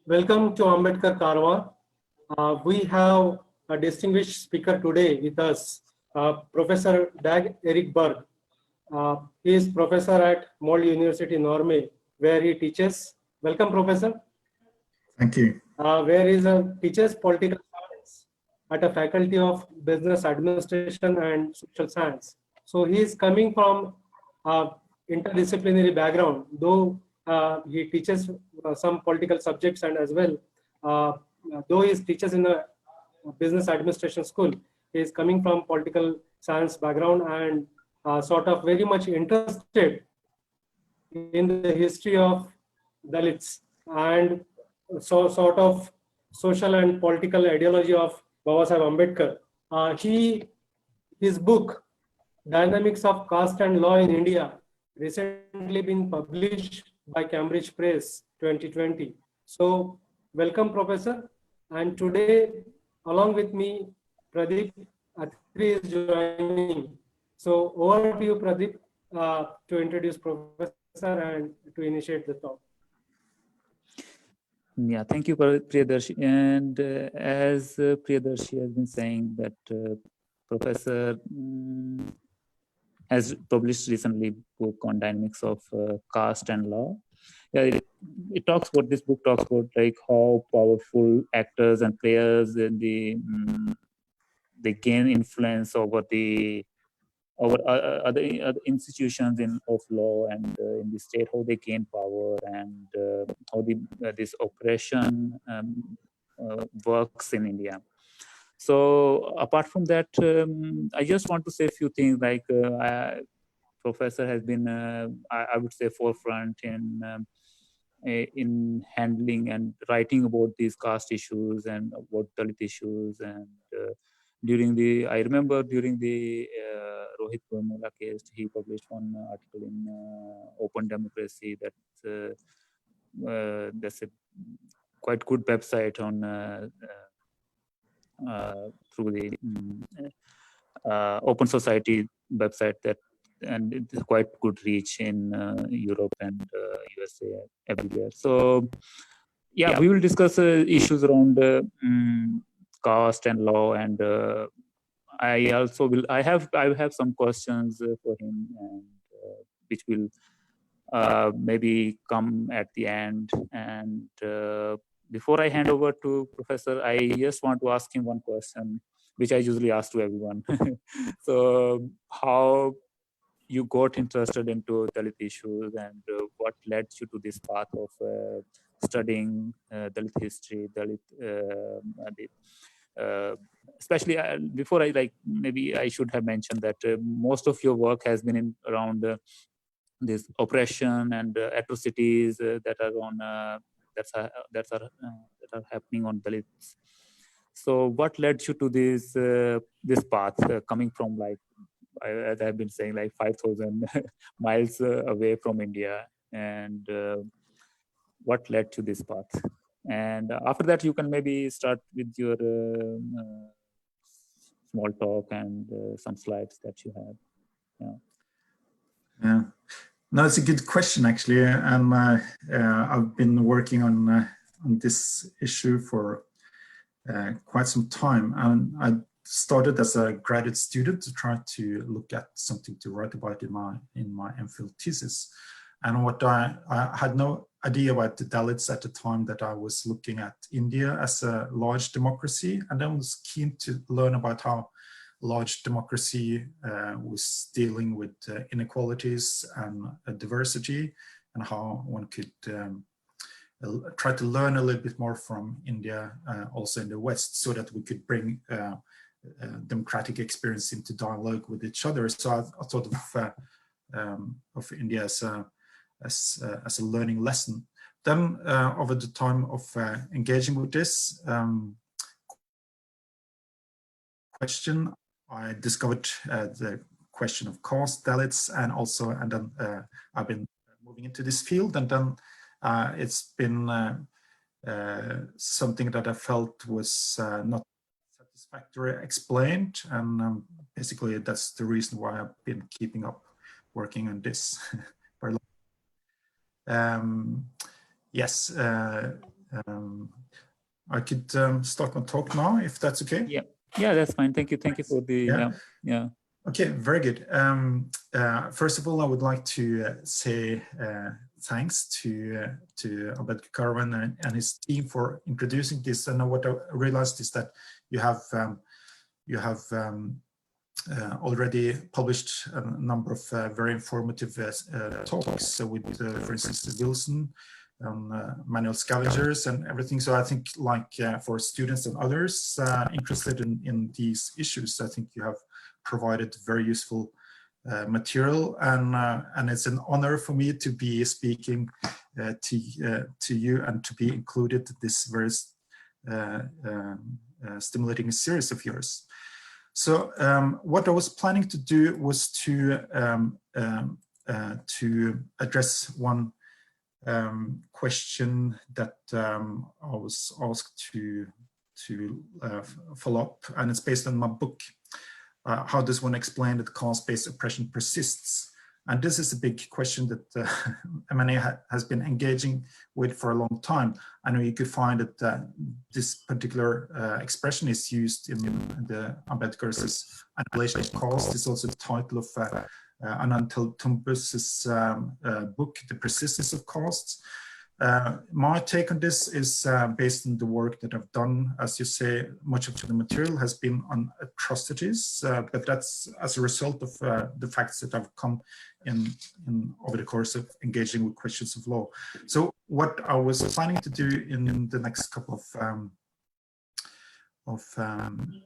Welcome to Ambedkar Karwa. We have a distinguished speaker today with us, Professor Dag Erik Berg. He is professor at Molde University, Norway, where he teaches. Welcome, Professor. Thank you. Where he teaches political science at a faculty of business administration and social science. So he is coming from interdisciplinary background, though he teaches some political subjects, and as well, though he teaches in a business administration school, he is coming from political science background and sort of very much interested in the history of Dalits and so sort of social and political ideology of Babasaheb Ambedkar. His book, Dynamics of Caste and Law in India, recently been published by Cambridge Press 2020. So welcome, Professor. And today, along with me, Pradeep Atri is joining. So over to you, Pradeep, to introduce Professor and to initiate the talk. Yeah, thank you, Priyadarshi. And as Priyadarshi has been saying, that Professor has published recently book on dynamics of caste and law. Yeah, it talks about, this book talks about like how powerful actors and players in they gain influence over other institutions of law and in the state, how they gain power, and how this oppression works in India. So apart from that, I just want to say a few things. Like Professor has been, I would say, forefront in handling and writing about these caste issues and about Dalit issues. And I remember during the Rohit Vemula case, he published one article in Open Democracy that that's a quite good website on through the Open Society website, that, and it's quite good reach in Europe and USA, everywhere. So yeah, we will discuss issues around caste and law, and I also will. I have some questions for him, and which will maybe come at the end. And before I hand over to Professor, I just want to ask him one question, which I usually ask to everyone. So, how you got interested into Dalit issues, and what led you to this path of studying Dalit history, Dalit, especially before maybe I should have mentioned that most of your work has been around this oppression and atrocities that are happening on Dalits. So what led you to this path, coming from, like, as I've been saying, like 5,000 miles away from India, and what led to this path? And after that, you can maybe start with your small talk and some slides that you have. Yeah. No, it's a good question, actually. And I've been working on this issue for quite some time. And I started as a graduate student to try to look at something to write about in my MPhil thesis. And what I had no idea about the Dalits at the time, that I was looking at India as a large democracy, and I was keen to learn about how large democracy was dealing with inequalities and diversity, and how one could try to learn a little bit more from India, also in the West, so that we could bring democratic experience into dialogue with each other. So I thought of India as a learning lesson. Then over the time of engaging with this question, I discovered the question of caste, Dalits, and then I've been moving into this field, and then it's been something that I felt was not satisfactorily explained, and basically that's the reason why I've been keeping up working on this. Yes, I could start my talk now, if that's okay. Yeah, that's fine. Thank you for the yeah. Okay, very good. First of all, I would like to say thanks to Ambedkar Karavan and his team for introducing this. And what I realized is that you have already published a number of very informative talks with, for instance, Wilson, manual scavengers and everything. So I think, like for students and others interested in these issues, I think you have provided very useful material, and it's an honor for me to be speaking to you and to be included in this very stimulating series of yours. So what I was planning to do was to address one question that I was asked to follow up, and it's based on my book, How Does One Explain That Caste-Based Oppression Persists? And this is a big question that M&A has been engaging with for a long time. And you could find that this particular expression is used in the Ambedkar's Annihilation of Caste. It's also the title of Untitled Chapter's book, The Persistence of Castes. My take on this is based on the work that I've done. As you say, much of the material has been on atrocities, but that's as a result of the facts that have come in over the course of engaging with questions of law. So what I was planning to do in the next couple of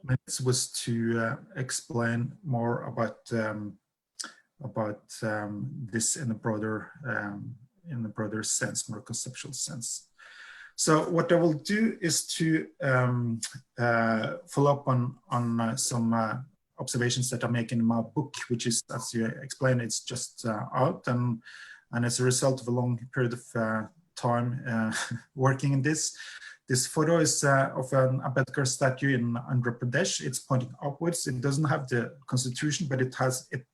minutes was to explain more about this in a broader sense, more conceptual sense. So what I will do is to follow up on some observations that I make in my book, which is, as you explained, it's just out, and as a result of a long period of time working in this. This photo is of an Ambedkar statue in Andhra Pradesh. It's pointing upwards. It doesn't have the constitution, but it has it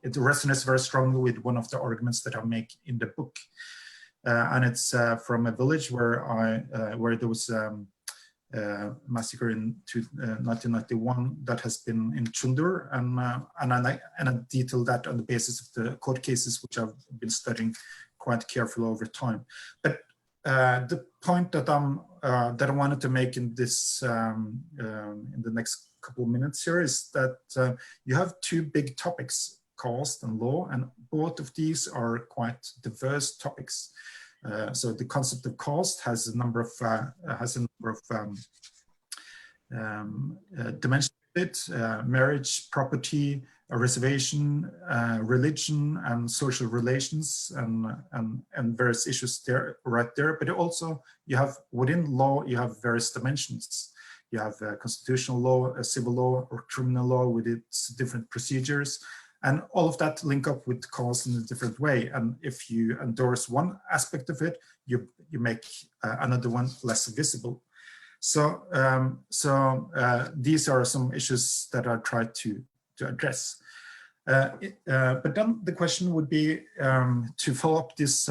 resonates very strongly with one of the arguments that I make in the book, and it's from a village where there was massacre in 1991 that has been in Chundur, and I detail that on the basis of the court cases which I've been studying quite carefully over time. But the point that I wanted to make in this in the next couple of minutes here is that you have two big topics, caste and law, and both of these are quite diverse topics. So the concept of caste has a number of dimensions to it: marriage, property, a reservation, religion, and social relations, and various issues there, right there. But also you have within law, you have various dimensions. You have constitutional law, a civil law, or criminal law with its different procedures. And all of that link up with caste in a different way. And if you endorse one aspect of it, you make another one less visible. So, these are some issues that I try to address. But then the question would be to follow up this,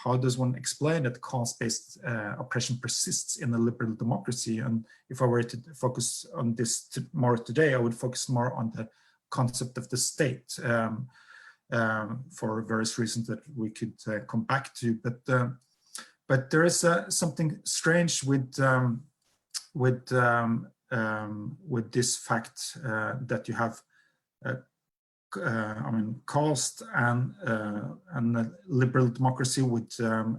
how does one explain that caste-based oppression persists in a liberal democracy? And if I were to focus on this more today, I would focus more on the concept of the state for various reasons that we could come back to. But there is something strange with this fact that you have caste and a liberal democracy with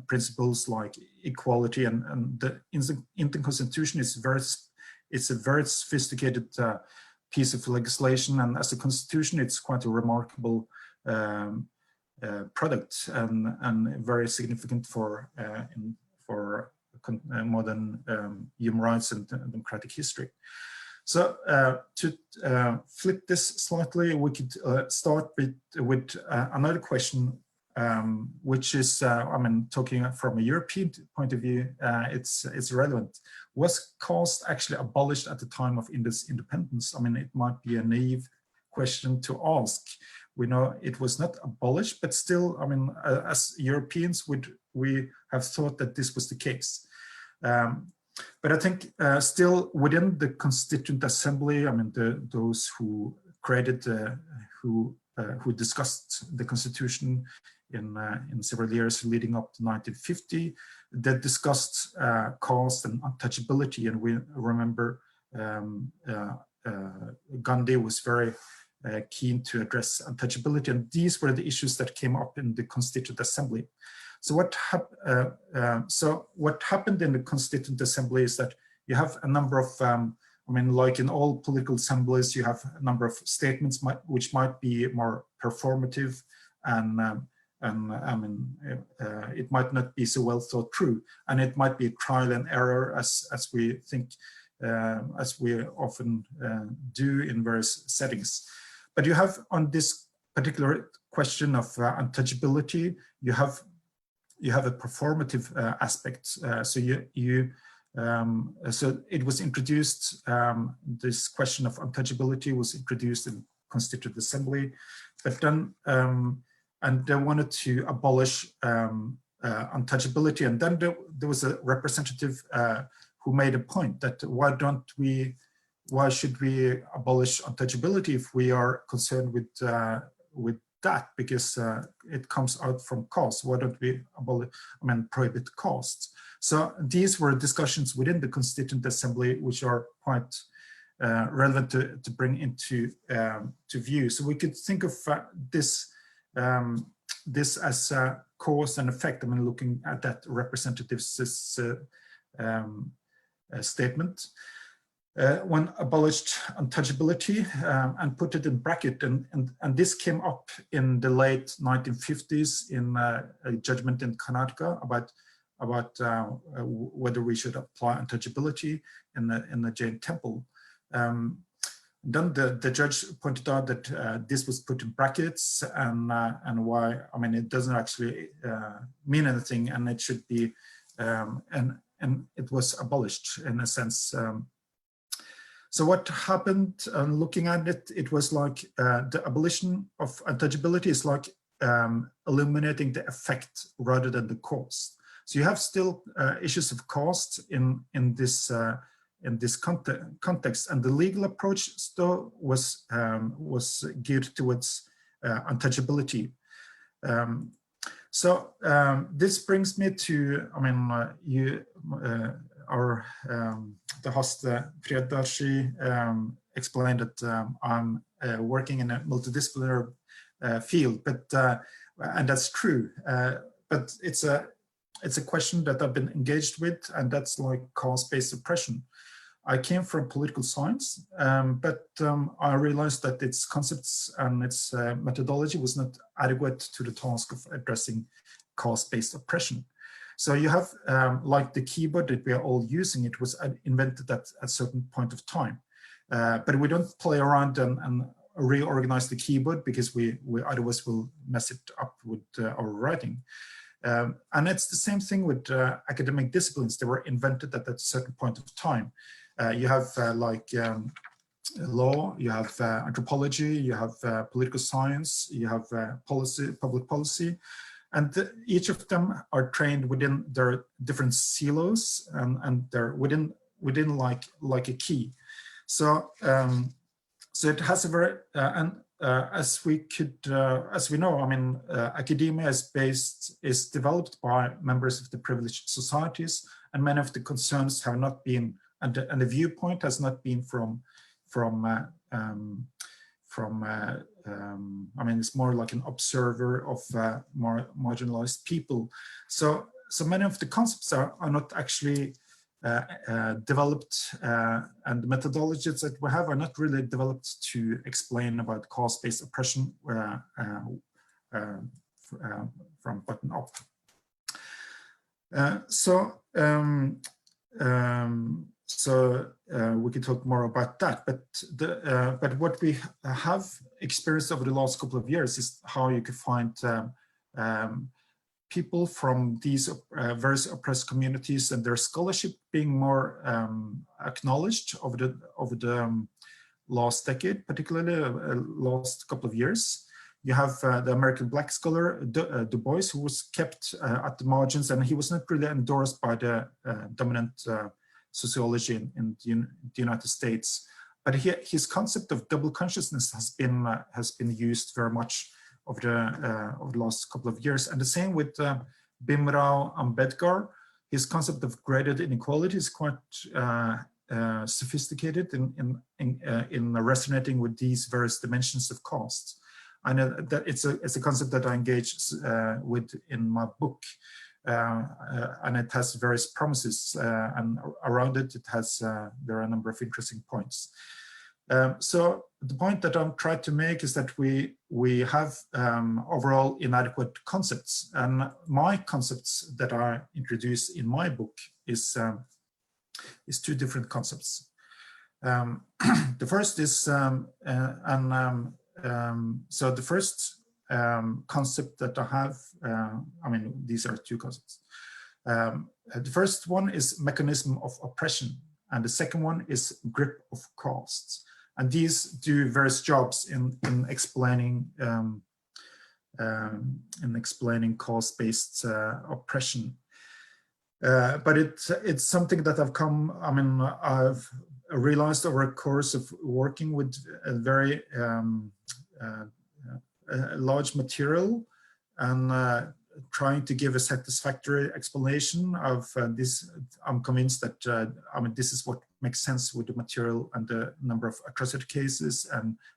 principles like equality, and the Indian Constitution is it's a very sophisticated piece of legislation, and as a constitution, it's quite a remarkable product and very significant for modern human rights and democratic history. So to flip this slightly, we could start with another question which is, I mean, talking from a European point of view, it's relevant. Was caste actually abolished at the time of India's independence? I mean, it might be a naive question to ask. We know it was not abolished, but still, I mean, as Europeans, we have thought that this was the case. But I think still within the Constituent Assembly, I mean, those who created, who discussed the Constitution in several years leading up to 1950, that discussed caste and untouchability, and we remember Gandhi was very keen to address untouchability, and these were the issues that came up in the Constituent Assembly. So what happened in the Constituent Assembly is that you have a number of, I mean, like in all political assemblies, you have a number of statements which might be more performative, and I mean, it might not be so well thought through, and it might be trial and error, as we think, as we often do in various settings. But you have, on this particular question of untouchability, you have a performative aspect. So so it was introduced. This question of untouchability was introduced in Constituent Assembly, but then and they wanted to abolish untouchability, and then there was a representative who made a point that why should we abolish untouchability if we are concerned with that, because it comes out from caste? Why don't we abolish, I mean, prohibit caste? So these were discussions within the Constituent Assembly, which are quite relevant to bring into to view. So we could think of this as a cause and effect. I mean, looking at that representative's statement. One abolished untouchability and put it in bracket, and this came up in the late 1950s in a judgment in Karnataka about whether we should apply untouchability in the Jain temple. Then the judge pointed out that this was put in brackets, and why, I mean, it doesn't actually mean anything, and it should be and it was abolished in a sense. So what happened, looking at it, it was like the abolition of untouchability is like eliminating the effect rather than the cause. So you have still issues of caste in this context, and the legal approach still was geared towards untouchability. So this brings me to, I mean, the host Priyadarshi explained that I'm working in a multidisciplinary field, but and that's true. But it's a question that I've been engaged with, and that's like caste-based oppression. I came from political science, but I realized that its concepts and its methodology was not adequate to the task of addressing caste-based oppression. So you have, like the keyboard that we are all using, it was invented at a certain point of time. But we don't play around and reorganize the keyboard, because we otherwise will mess it up with our writing. And it's the same thing with academic disciplines. They were invented at a certain point of time. You have like law, you have anthropology, you have political science, you have public policy. And each of them are trained within their different silos, and they're within like a key. So so it has a very as we know, I mean, academia is developed by members of the privileged societies, and many of the concerns have not been, and the viewpoint has not been from I mean, it's more like an observer of more marginalized people. So many of the concepts are not actually developed, and the methodologies that we have are not really developed to explain about caste-based oppression from bottom up. So we can talk more about that, but what we have experienced over the last couple of years is how you can find people from these various oppressed communities and their scholarship being more acknowledged over the last decade, particularly last couple of years. You have the American Black scholar Du Bois, who was kept at the margins, and he was not really endorsed by the dominant sociology in the United States. But his concept of double consciousness has been used very much over the last couple of years, and the same with Bhimrao Ambedkar. His concept of graded inequality is quite sophisticated in resonating with these various dimensions of caste. I know that it's a concept that I engage with in my book, and it has various promises, and around it, there are a number of interesting points. So the point that I'm trying to make is that we have overall inadequate concepts, and my concepts that I introduce in my book is two different concepts. The first is, so the first concept that I have, I mean, these are two concepts. The first one is mechanism of oppression, and the second one is grip of caste. And these do various jobs in explaining caste-based oppression. But it's something that I've realized over a course of working with a very large material and trying to give a satisfactory explanation of this. I'm convinced that this is what makes sense with the material and the number of atrocity cases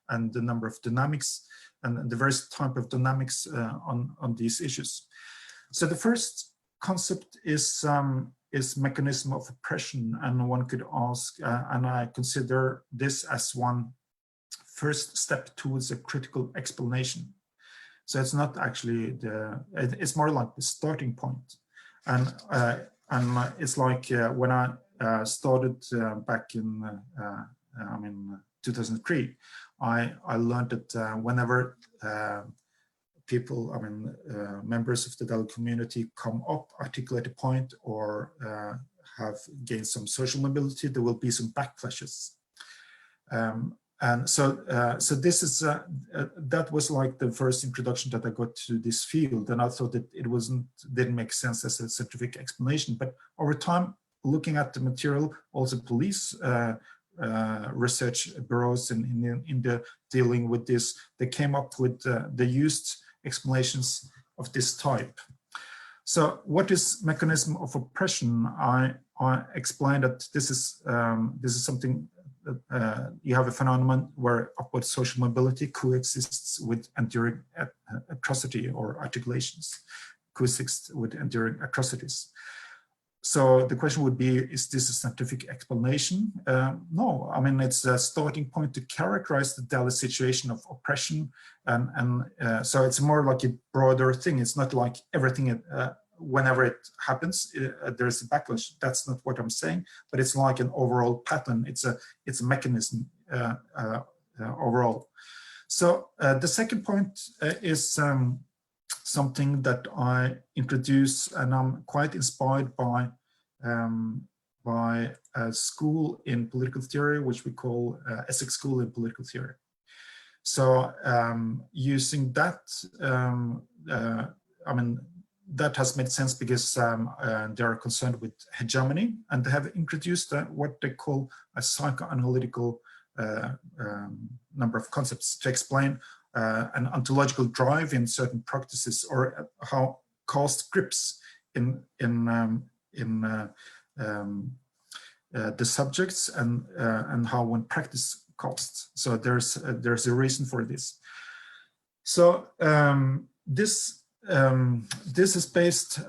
and the number of dynamics and the various type of dynamics on these issues. So the first concept is mechanism of oppression, and one could ask, and I consider this as one first step towards a critical explanation. So it's not actually it's more like the starting point. And it's like when I started back in 2003, I learned that whenever people, members of the Dalai community come up, articulate a point, or have gained some social mobility, there will be some backflashes. And so this is that was like the first introduction that I got to this field, and I thought that it didn't make sense as a scientific explanation. But over time, looking at the material, also police research bureaus in the dealing with this, they came up with they used explanations of this type. So what is mechanism of oppression? I explained that this is something that you have a phenomenon where upward social mobility coexists with enduring atrocity, or articulations coexist with enduring atrocities. So the question would be, is this a scientific explanation? No, it's a starting point to characterize the Dalai situation of oppression. And so it's more like a broader thing. It's not like everything, whenever it happens, there's a backlash. That's not what I'm saying, but it's like an overall pattern. It's a mechanism overall. So the second point is something that I introduce, and I'm quite inspired by a school in political theory, which we call Essex School in Political Theory. So using that, that has made sense because they are concerned with hegemony, and they have introduced what they call a psychoanalytical number of concepts to explain an ontological drive in certain practices, or how caste grips in the subjects, and how one practice caste. So there's a reason for this. So this is based,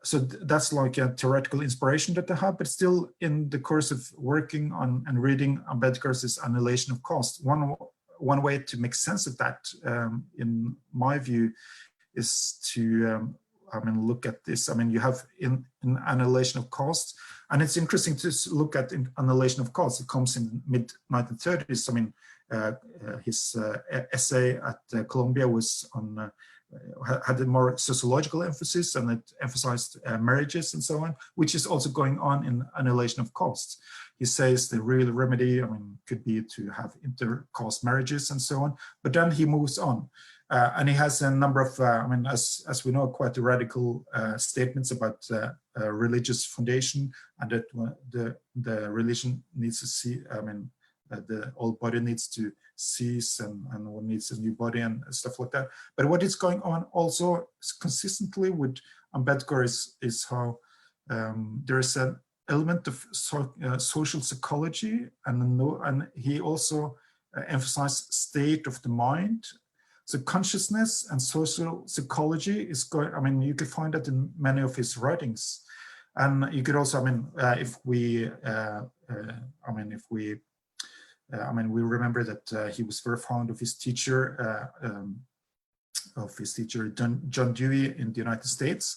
so that's like a theoretical inspiration that I have, but still in the course of working on and reading Ambedkar's Annihilation of Caste, one way to make sense of that, in my view, is to look at this. You have in Annihilation of Caste, and it's interesting to look at in Annihilation of Caste. It comes in mid-1930s. His essay at Columbia was on had a more sociological emphasis, and it emphasized marriages and so on, which is also going on in Annihilation of Caste. He says the real remedy, could be to have inter-caste marriages and so on. But then he moves on, and he has a number of, as we know, quite radical statements about religious foundation, and that the religion needs to see, the old body needs to cease, and one needs a new body and stuff like that. But what is going on also consistently with Ambedkar is how there is an element of social psychology, and he also emphasized state of the mind. So consciousness and social psychology is going, you can find that in many of his writings. And you could also, we remember that he was very fond of his teacher, John Dewey in the United States.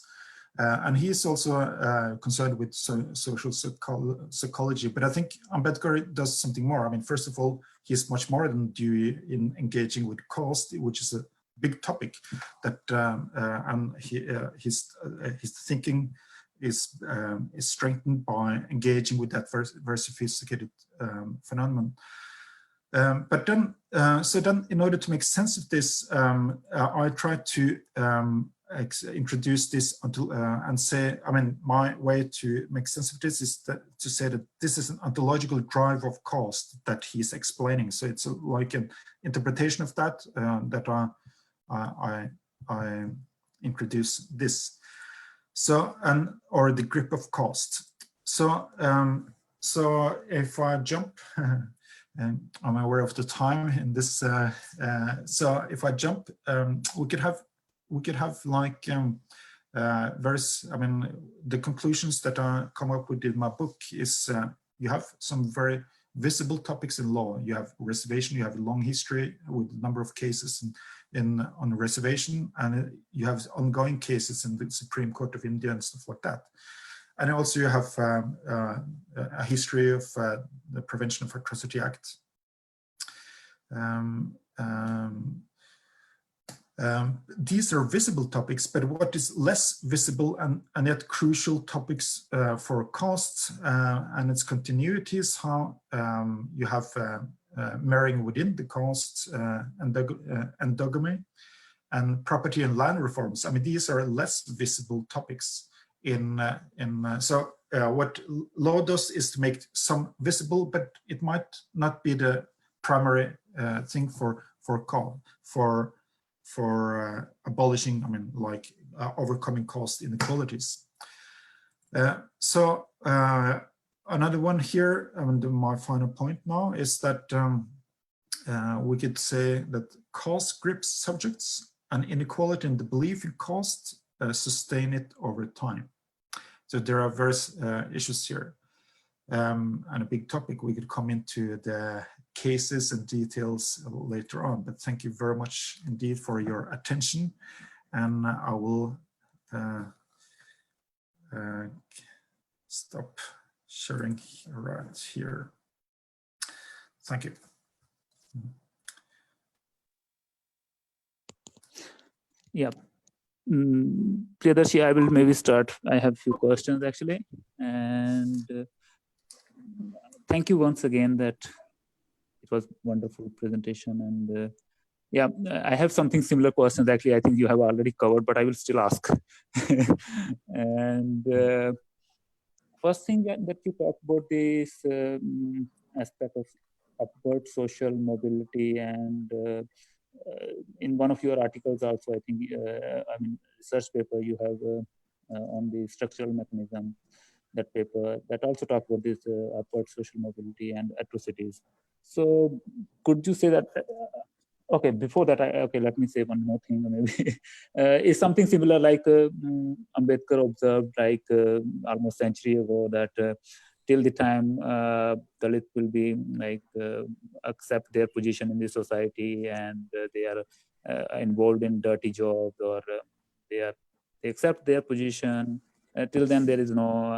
And he is also concerned with social psychology. But I think Ambedkar does something more. First of all, he's much more than Dewey in engaging with caste, which is a big topic. That and his thinking is strengthened by engaging with that very sophisticated phenomenon. But then, in order to make sense of this, I tried to introduce this and say, my way to make sense of this is to say that this is an ontological drive of caste that he's explaining. So it's like an interpretation of that that I introduce this. So, or the grip of caste. So, if I jump. And I'm aware of the time in this. So if I jump, we could have like various. The conclusions that I come up with in my book is you have some very visible topics in law. You have reservation. You have a long history with a number of cases on the reservation, and you have ongoing cases in the Supreme Court of India and stuff like that. And also you have a history of the Prevention of Atrocity Act. These are visible topics, but what is less visible and yet crucial topics for caste and its continuity is how you have marrying within the caste, endogamy, and property and land reforms. These are less visible topics. What law does is to make some visible, but it might not be the primary thing for abolishing. Overcoming caste inequalities. Another one here, my final point now is that we could say that caste grips subjects, and inequality and the belief in caste sustain it over time. So there are various issues here, and a big topic. We could come into the cases and details later on, but thank you very much indeed for your attention, and I will stop sharing right here. Thank you. Yeah. Priyadarshi, I will maybe start. I have a few questions actually, and thank you once again. That it was wonderful presentation, and yeah, I have something similar questions actually. I think you have already covered, but I will still ask. And first thing that you talked about this aspect of upward social mobility, and in one of your articles also, I think, research paper you have on the structural mechanism, that paper that also talk about this upward social mobility and atrocities. So could you say that, okay, before that, let me say one more thing maybe. Is something similar like Ambedkar observed like almost a century ago that till the time Dalit will be accept their position in the society, and they are involved in dirty jobs, or they they accept their position. Till then, there is no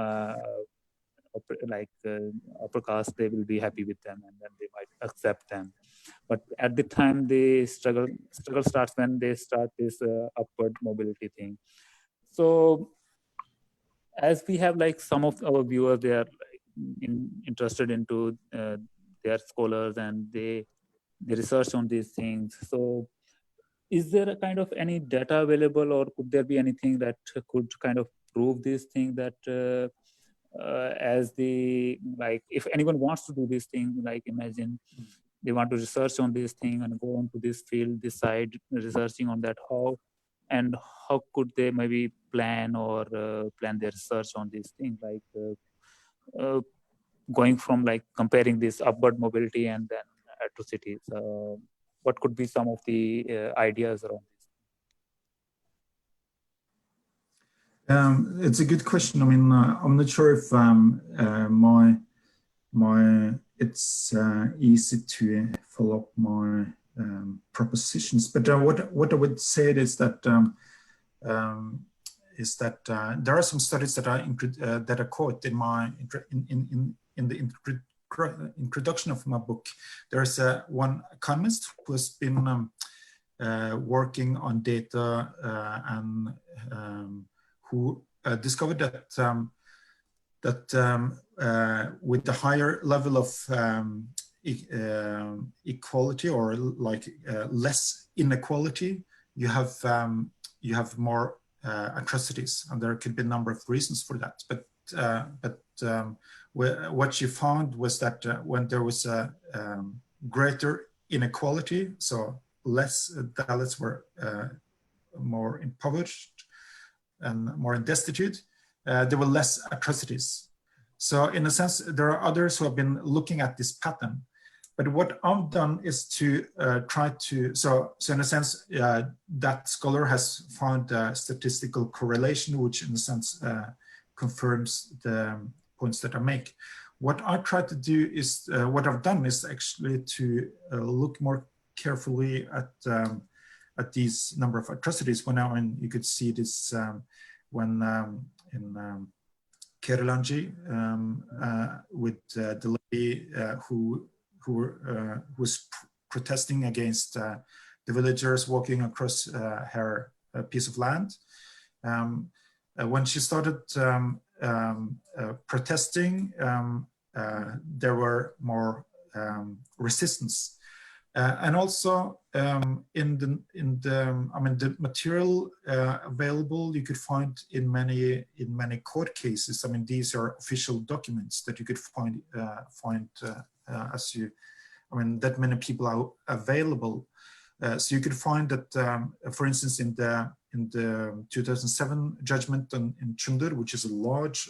upper caste. They will be happy with them, and then they might accept them. But at the time, the struggle starts when they start this upward mobility thing. So as we have like some of our viewers, they are interested into they are scholars and they research on these things. So is there a kind of any data available, or could there be anything that could kind of prove this thing, that as the, like, if anyone wants to do this thing, like imagine they want to research on this thing and go on to this field, decide researching on that, how could they maybe plan or plan their research on this thing, like going from like comparing this upward mobility and then atrocities? What could be some of the ideas around this? It's a good question. I mean, I'm not sure if it's easy to follow up my propositions, but what I would say is that there are some studies that are quote in my in the introduction of my book. There's one economist who has been working on data and who discovered that with the higher level of equality, or like less inequality, you have more atrocities, and there could be a number of reasons for that. But what she found was that when there was a greater inequality, so less Dalits were more impoverished and more destitute, there were less atrocities. So in a sense, there are others who have been looking at this pattern. But what I've done is to try to, so in a sense, that scholar has found a statistical correlation, which in a sense confirms the points that I make. What I try to do is, what I've done is actually to look more carefully at these number of atrocities. When you could see this when in Kerlanji with the lady who was protesting against the villagers walking across her piece of land. When she started protesting, there were more resistance, and also in the material available, you could find in many court cases. I mean, these are official documents that you could find that many people are available. So you could find that, for instance, in the 2007 judgment in Chundur, which is a large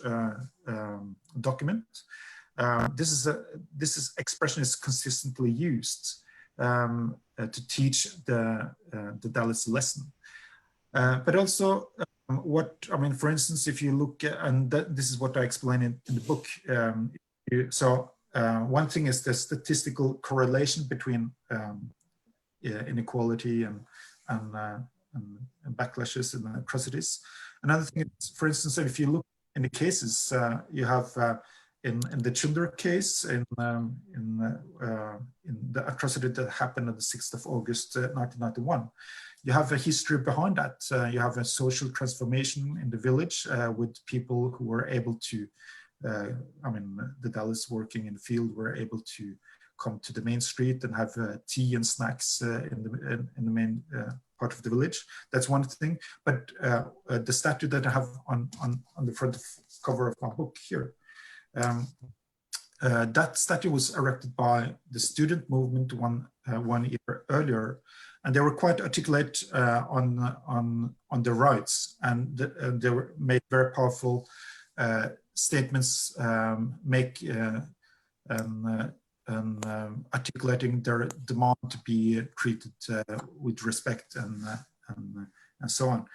document, this expression is consistently used to teach the Dalits lesson. But also, for instance, if you look at, and this is what I explain in the book. One thing is the statistical correlation between inequality and backlashes and atrocities. Another thing is, for instance, if you look in the cases, you have in the Chundur case, in the atrocity that happened on the 6th of August 1991, you have a history behind that. You have a social transformation in the village with people who were able to, the Dalits working in the field were able to come to the main street and have tea and snacks in the main part of the village. That's one thing. But the statue that I have on the front cover of my book here, that statue was erected by the student movement one year earlier, and they were quite articulate on their rights, and they were made very powerful statements, articulating their demand to be treated with respect and so on.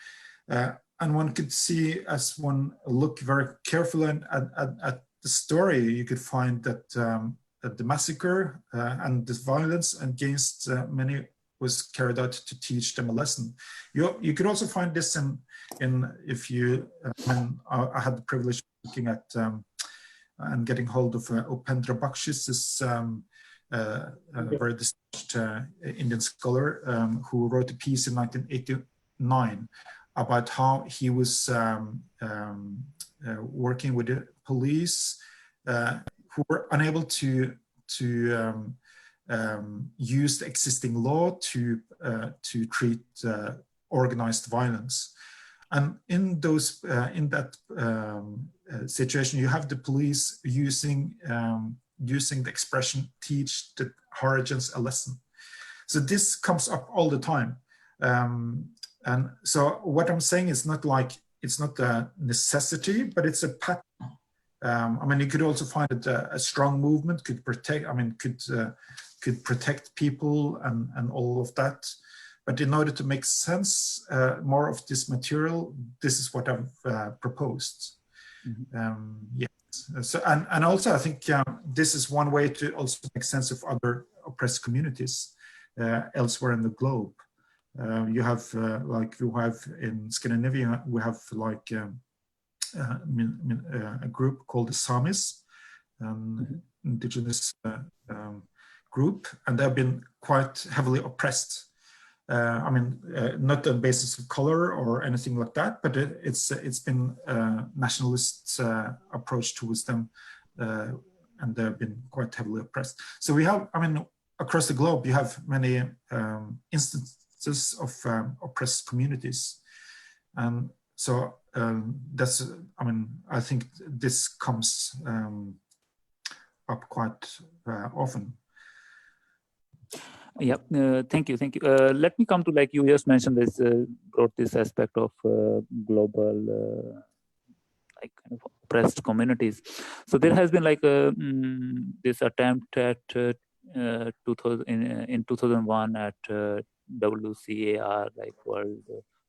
And one could see, as one look very carefully at the story, you could find that the massacre and the violence against many was carried out to teach them a lesson. You could also find this if you, I had the privilege of looking at and getting hold of Upendra Bakshi's very distinguished Indian scholar who wrote a piece in 1989 about how he was working with the police who were unable to use the existing law to treat organized violence. And in those in that situation, you have the police using the expression "teach the Harijans a lesson." So this comes up all the time. And so what I'm saying is not like, it's not a necessity, but it's a pattern. I mean, you could also find that a strong movement could protect, could protect people and all of that. But in order to make sense more of this material, this is what I've proposed. Mm-hmm. Yes. So, and also I think this is one way to also make sense of other oppressed communities elsewhere in the globe. You have like you have in Scandinavia, we have like a group called the Samis, indigenous group, and they've been quite heavily oppressed. I mean, not on the basis of color or anything like that, but it's been a nationalist approach towards them, and they've been quite heavily oppressed. So we have, I mean, across the globe, you have many instances of oppressed communities, and so that's, I mean, I think this comes up quite often. Yeah, thank you. Let me come to, like you just mentioned, this brought this aspect of global like kind of oppressed communities. So there has been like this attempt at 2001 at WCAR, like World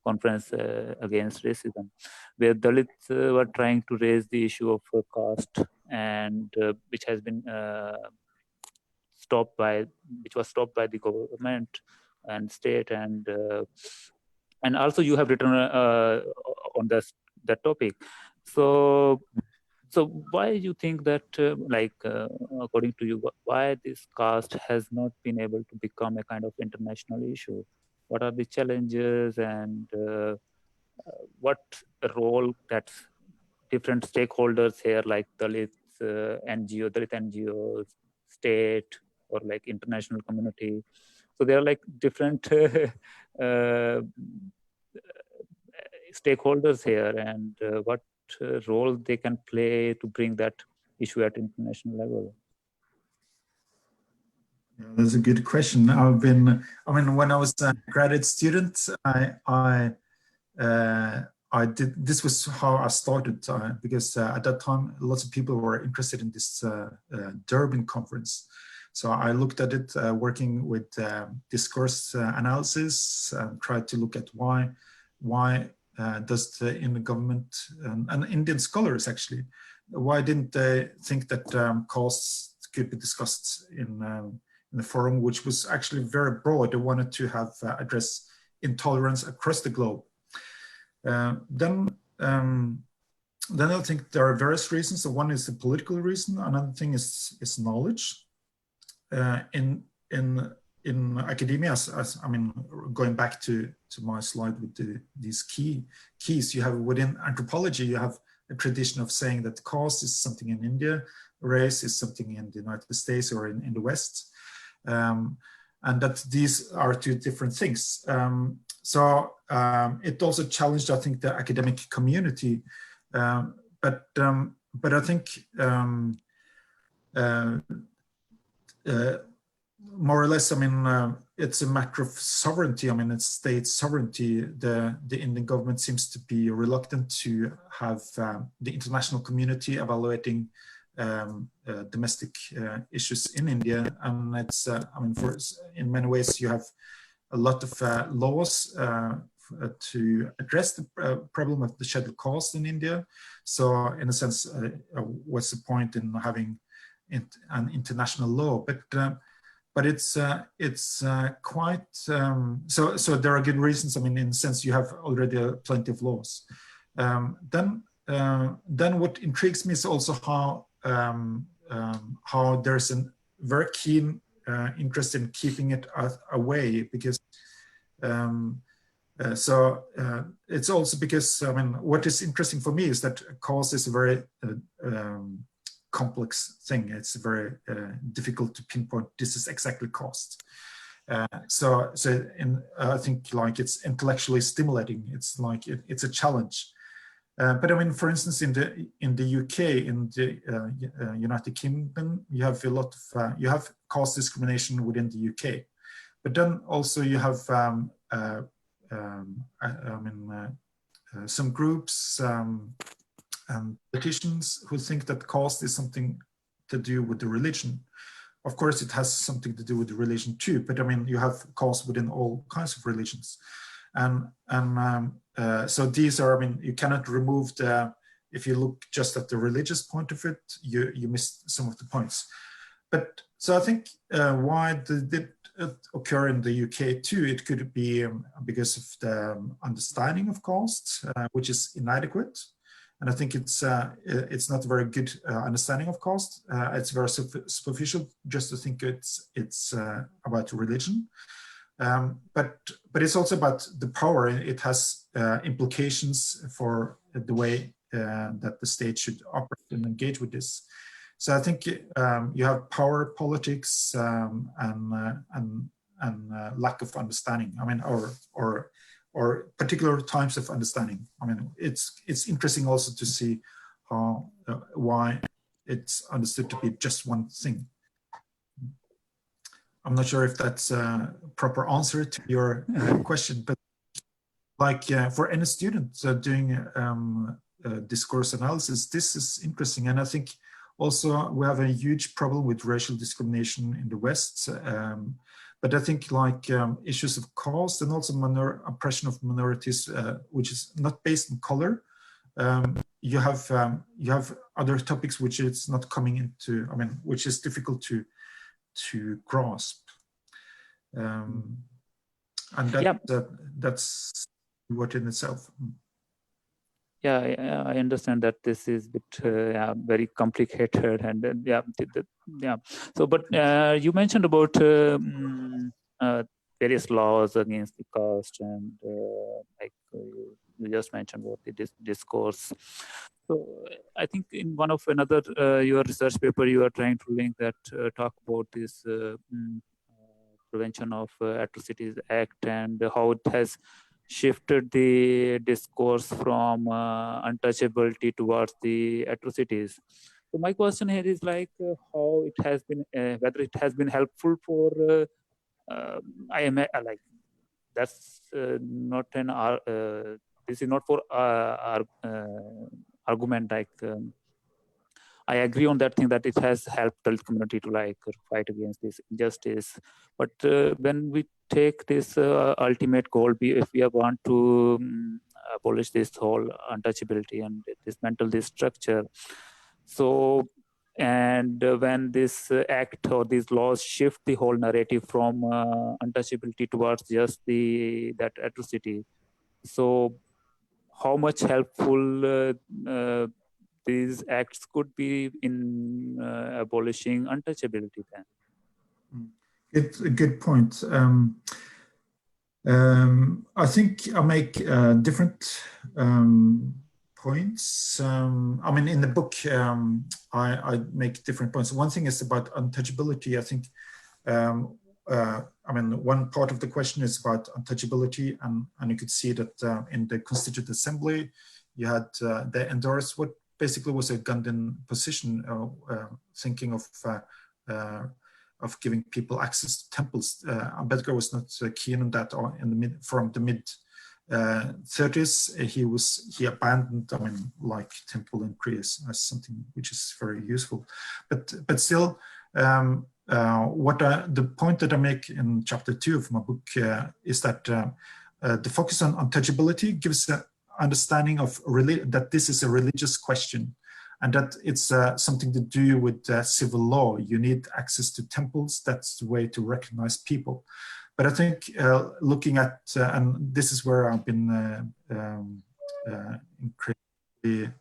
Conference Against Racism, where Dalits were trying to raise the issue of caste, and which has been which was stopped by the government and state, and also you have written on that topic. So why you think that according to you, why this caste has not been able to become a kind of international issue? What are the challenges, and what role that different stakeholders here, like Dalit NGOs, state, or like international community? So there are like different stakeholders here, and what role they can play to bring that issue at international level? Yeah, that's a good question. I mean, when I was a graduate student, I did, this was how I started, because at that time, lots of people were interested in this Durban conference. So I looked at it, working with discourse analysis, and tried to look at why does the Indian government and Indian scholars actually, why didn't they think that caste could be discussed in the forum, which was actually very broad. They wanted to have address intolerance across the globe. Then I think there are various reasons. So one is the political reason. Another thing is knowledge. In academia, I mean, going back to my slide with these keys, you have within anthropology, you have a tradition of saying that caste is something in India, race is something in the United States or in the West, and that these are two different things. So it also challenged, I think, the academic community, but I think more or less, I mean, it's a matter of sovereignty. I mean, it's state sovereignty. The Indian government seems to be reluctant to have the international community evaluating domestic issues in India, and it's I mean, in many ways you have a lot of laws to address the problem of the scheduled caste in India. So in a sense, what's the point in having an international law? but it's quite so there are good reasons. I mean, in the sense you have already plenty of laws. Then what intrigues me is also how there's a very keen interest in keeping it away, because it's also because, I mean, what is interesting for me is that caste is a very complex thing. It's very difficult to pinpoint this is exactly caste. I think like it's intellectually stimulating. It's like it's a challenge. But I mean, for instance, in the UK, in the United Kingdom, you have a lot of you have caste discrimination within the UK, but then also you have some groups and politicians who think that caste is something to do with the religion. Of course, it has something to do with the religion too, but I mean, you have caste within all kinds of religions. So these are, I mean, you cannot remove if you look just at the religious point of it, you miss some of the points. But so I think why did it occur in the UK too? It could be because of the understanding of caste, which is inadequate. And I think it's not a very good understanding of caste. It's very superficial just to think it's about religion. But it's also about the power. It has implications for the way that the state should operate and engage with this. So I think you have power politics and lack of understanding. I mean, or particular types of understanding. I mean, it's interesting also to see how why it's understood to be just one thing. I'm not sure if that's a proper answer to your question, but like for any student doing discourse analysis, this is interesting. And I think also we have a huge problem with racial discrimination in the West. But I think like issues of caste and also oppression of minorities, which is not based on color, you have other topics which it's not coming into, I mean, which is difficult to grasp. And that's what in itself. Yeah, I understand that this is a bit very complicated, and So, but you mentioned about various laws against the caste, and like you just mentioned about the discourse. So, I think in one of another your research paper, you are trying to link that talk about this Prevention of Atrocities Act and how it has shifted the discourse from untouchability towards the atrocities. So my question here is like how it has been, whether it has been helpful for I am like that's not an this is not for argument like. I agree on that thing that it has helped the community to like fight against this injustice. But when we take this ultimate goal, if we want to abolish this whole untouchability and dismantle this structure, so and when this act or these laws shift the whole narrative from untouchability towards just that atrocity, so how much helpful these acts could be in abolishing untouchability then? It's a good point. I think I make different points. I mean, in the book, I make different points. One thing is about untouchability. I think, I mean, one part of the question is about untouchability, and you could see that in the Constituent Assembly, you had they endorsed what basically was a Gandhian position, thinking of giving people access to temples. Ambedkar was not keen on that. From the mid 30s, he abandoned, I mean, like temple increase as something which is very useful, but still, the point that I make in chapter 2 of my book is that the focus on untouchability gives understanding of that this is a religious question, and that it's something to do with civil law. You need access to temples. That's the way to recognize people. But I think looking at, and this is where I've been incredibly,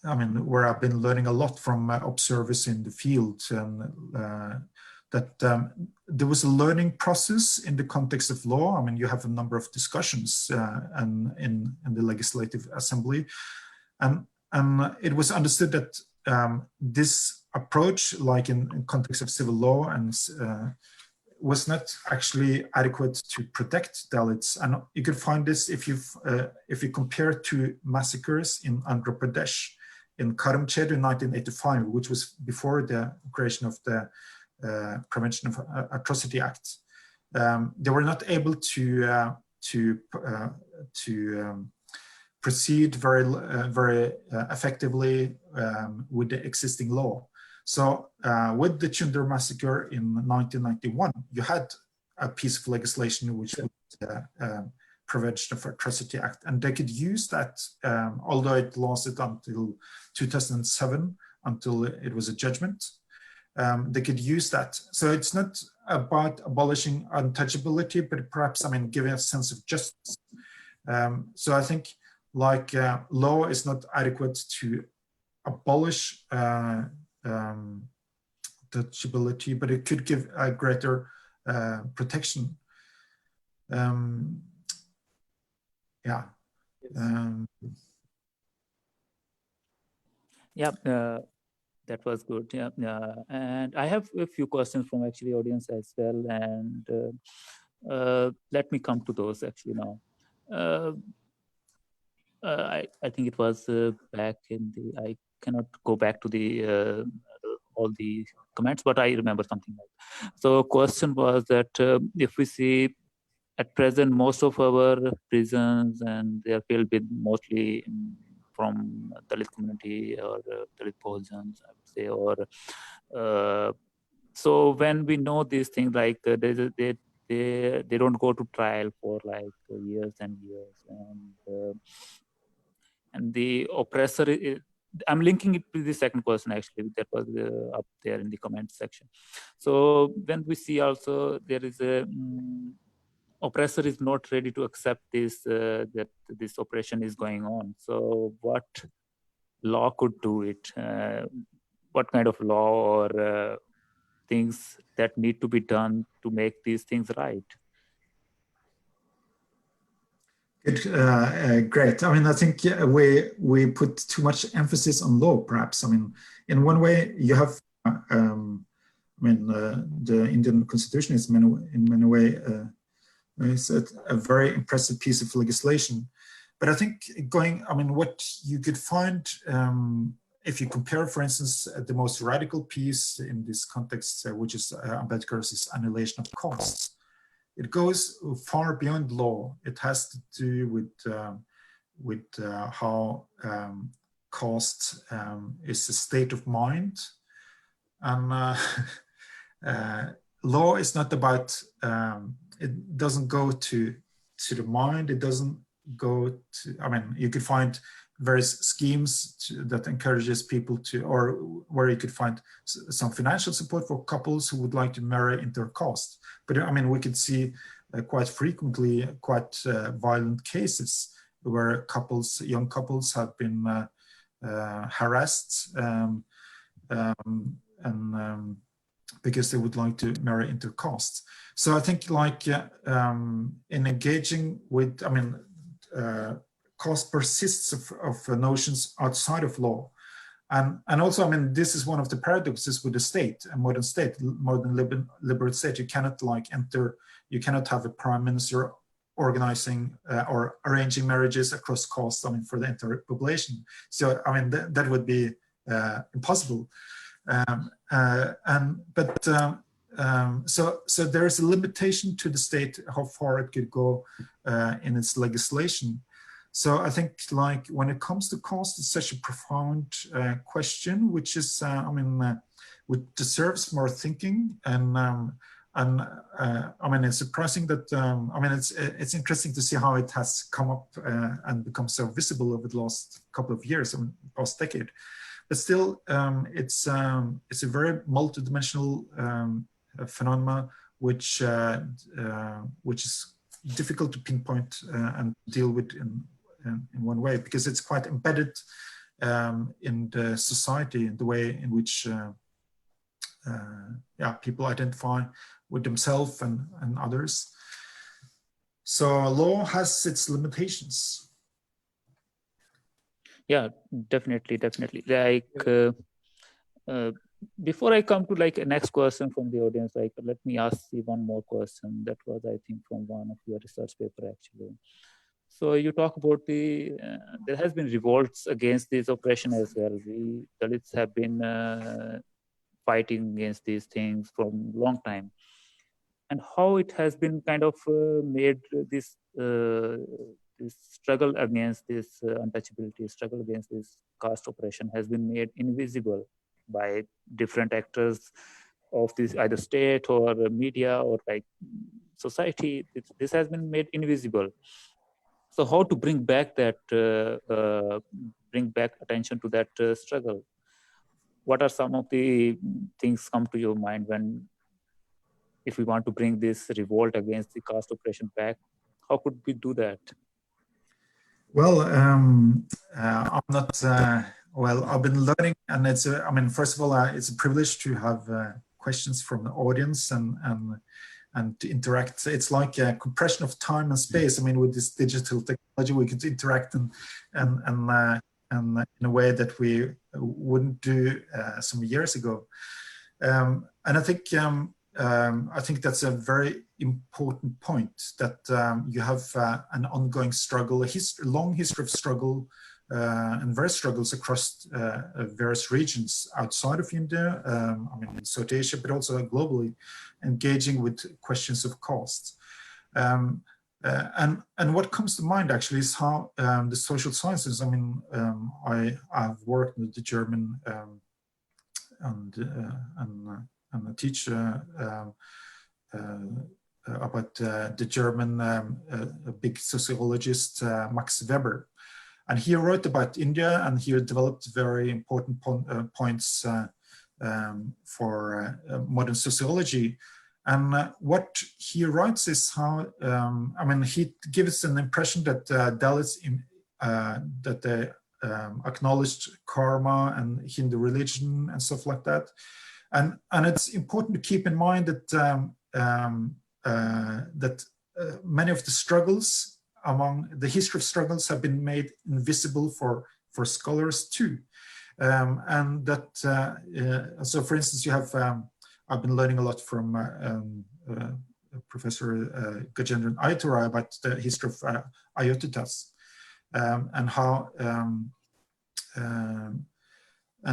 I mean, where I've been learning a lot from observers in the field, and that there was a learning process in the context of law. I mean, you have a number of discussions and in the Legislative Assembly, and it was understood that this approach, like in context of civil law, and was not actually adequate to protect Dalits. And you can find this if you compare two massacres in Andhra Pradesh, in Karamchedu in 1985, which was before the creation of the Prevention of Atrocity Act. They were not able to proceed very effectively with the existing law. So with the Chundar massacre in 1991, you had a piece of legislation which was the Prevention of Atrocity Act, and they could use that, although it lasted until 2007, until it was a judgment. They could use that. So it's not about abolishing untouchability, but perhaps, I mean, giving a sense of justice. So I think, like, law is not adequate to abolish touchability, but it could give a greater protection. Yeah. That was good. Yeah, and I have a few questions from actually audience as well, and let me come to those actually now. I think it was back in the, I cannot go back to the all the comments, but I remember something like that. So question was that if we see at present most of our prisons, and they are filled with mostly from Dalit community or Dalit Bahujans, I would say, or so when we know these things, like they don't go to trial for like years and years, and the oppressor is, I'm linking it to the second question actually that was up there in the comment section. So when we see also there is a oppressor is not ready to accept this that this oppression is going on. So what law could do it? What kind of law or things that need to be done to make these things right? Good, great. I mean, I think we put too much emphasis on law, perhaps. I mean, in one way, you have, I mean, the Indian Constitution is in many ways it's a very impressive piece of legislation. But I think I mean, what you could find, if you compare, for instance, the most radical piece in this context, which is Ambedkar's annihilation of caste. It goes far beyond law. It has to do with how caste is a state of mind, and law is not about. It doesn't go to the mind. It doesn't go to. I mean, you could find various schemes that encourages people to, or where you could find some financial support for couples who would like to marry intercaste. But I mean, we could see quite frequently quite violent cases where young couples have been harassed because they would like to marry intercaste. So I think, like, in engaging with, I mean, caste persists of notions outside of law. And also, I mean, this is one of the paradoxes with the state, a modern state, modern liberal state. You cannot you cannot have a prime minister organizing or arranging marriages across caste, I mean, for the entire population. So, I mean, that would be impossible. So there is a limitation to the state, how far it could go in its legislation. So I think, like, when it comes to caste, it's such a profound question, which is, I mean, which deserves more thinking. And I mean, it's surprising that I mean, it's interesting to see how it has come up and become so visible over the last couple of years, I mean, past decade. But still, it's a very multidimensional phenomena, which is difficult to pinpoint and deal with in one way, because it's quite embedded in the society, in the way in which people identify with themselves and others. So law has its limitations. Yeah, definitely. Like before I come to like a next question from the audience, like let me ask you one more question that was, I think, from one of your research paper actually. So you talk about there has been revolts against this oppression as well. We Dalits have been fighting against these things from long time, and how it has been kind of made this this struggle against this untouchability, struggle against this caste oppression has been made invisible by different actors of this, either state or media or like society. This has been made invisible. So how to bring back that, bring back attention to that struggle? What are some of the things come to your mind when, if we want to bring this revolt against the caste oppression back, how could we do that? Well, I'm not, well, I've been learning, and it's, I mean, first of all, it's a privilege to have questions from the audience and to interact. It's like a compression of time and space. I mean, with this digital technology, we could interact and in a way that we wouldn't do some years ago. And I think that's a very important point, that you have an ongoing struggle, a long history of struggle and various struggles across various regions outside of India, I mean, in South Asia, but also globally, engaging with questions of caste. And what comes to mind actually is how the social sciences, I mean, I've worked with the German and I teach about the German big sociologist Max Weber, and he wrote about India, and he developed very important points for modern sociology. And what he writes is how, I mean, he gives an impression that Dalits, that they acknowledged karma and Hindu religion and stuff like that. And it's important to keep in mind that many of the struggles, among the history of struggles, have been made invisible for scholars too. And that, so for instance, you have, I've been learning a lot from Professor Gajendran Ayatara about the history of Ayotitas, and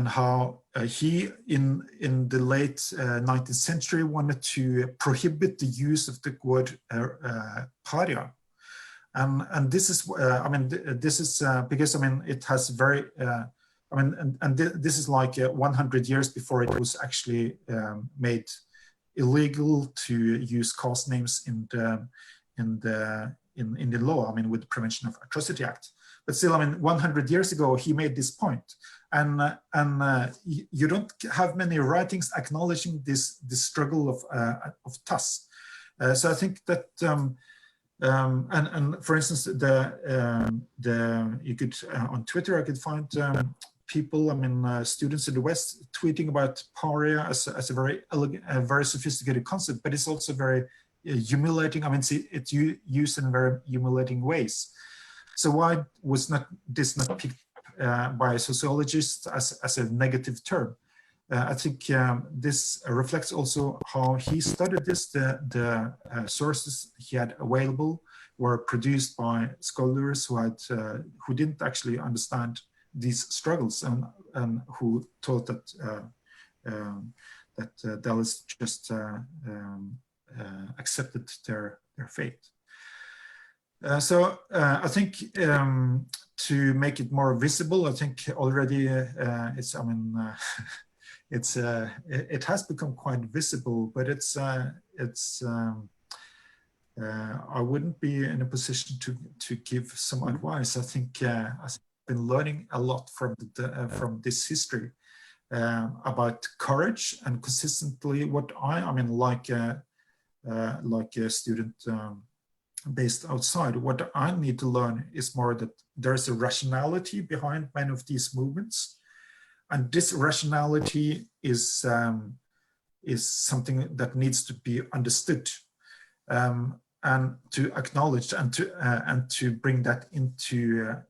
how he, in the late 19th century, wanted to prohibit the use of the word paria. And this is, I mean, this is because, I mean, it has very, I mean, and this is like 100 years before it was actually made illegal to use caste names in the law, I mean, with the Prevention of Atrocity Act. But still, I mean, 100 years ago, he made this point. And you don't have many writings acknowledging this struggle of TAS. So I think that, and for instance, you could, on Twitter, I could find people, I mean, students in the West tweeting about paria as a very elegant, a very sophisticated concept, but it's also very humiliating. I mean, it's used in very humiliating ways. So why was this not picked up by sociologists as a negative term? I think this reflects also how he studied this. The sources he had available were produced by scholars who didn't actually understand these struggles, and who thought that Dalits just accepted their fate. So I think to make it more visible, I think already it's, I mean, it has become quite visible, but I wouldn't be in a position to give some advice. I think I've been learning a lot from this history about courage and consistently what I mean, like a student based outside, what I need to learn is more that there's a rationality behind many of these movements, and this rationality is something that needs to be understood. And to acknowledge and to bring that into